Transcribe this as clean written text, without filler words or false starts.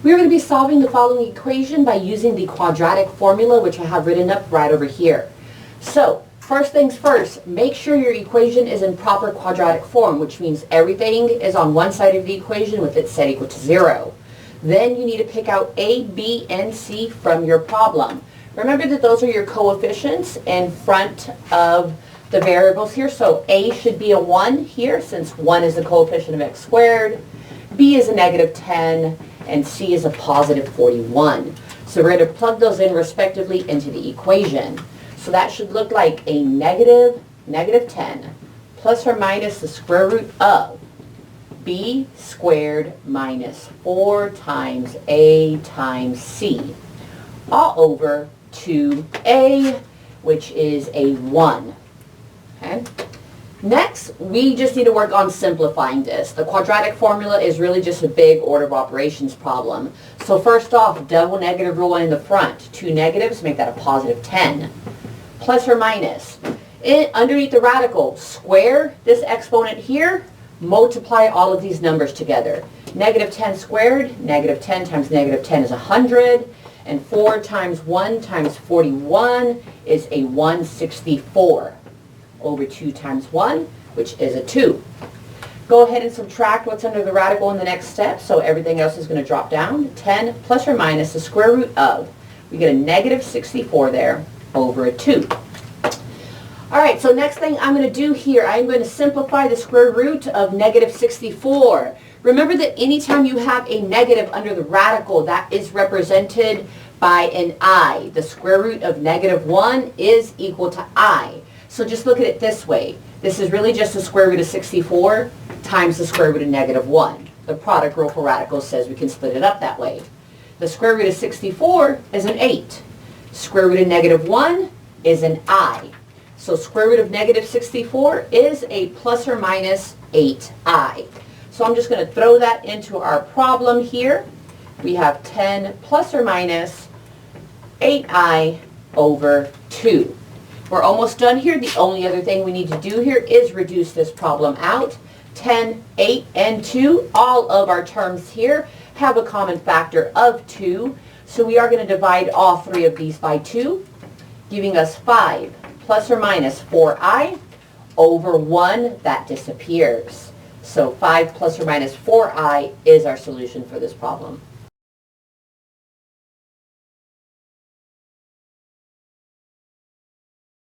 We're going to be solving the following equation by using the quadratic formula, which I have written up right over here. So, first things first, make sure your equation is in proper quadratic form, which means everything is on one side of the equation with it set equal to 0. Then you need to pick out A, B, and C from your problem. Remember that those are your coefficients in front of the variables here. So A should be a 1 here, since 1 is the coefficient of x squared. B is a negative 10, and C is a positive 41. So we're going to plug those in respectively into the equation. So that should look like a negative 10 plus or minus the square root of B squared minus 4 times A times C, all over 2A, which is a 1. Okay? Next, we just need to work on simplifying this. The quadratic formula is really just a big order of operations problem. So first off, double negative rule in the front. 2 negatives make that a positive 10. Plus or minus. Underneath the radical, square this exponent here, multiply all of these numbers together. Negative 10 squared, negative 10 times negative 10 is 100, and 4 times 1 times 41 is a 164 over 2 times 1, which is a 2. Go ahead and subtract what's under the radical in the next step, so everything else is going to drop down. 10 plus or minus the square root of, we get a negative 64 there, over a 2. All right, so next thing I'm going to do here, I'm going to simplify the square root of negative 64. Remember that anytime you have a negative under the radical, that is represented by an I. The square root of negative 1 is equal to I. So just look at it this way. This is really just the square root of 64 times the square root of negative 1. The product rule for radicals says we can split it up that way. The square root of 64 is an 8. Square root of negative 1 is an I. So square root of negative 64 is a plus or minus 8i. So I'm just going to throw that into our problem here. We have 10 plus or minus 8i over 2. We're almost done here. The only other thing we need to do here is reduce this problem out. 10, 8, and 2, all of our terms here have a common factor of 2. So we are going to divide all three of these by 2, giving us 5 plus or minus 4i over 1. That disappears. So 5 plus or minus 4i is our solution for this problem.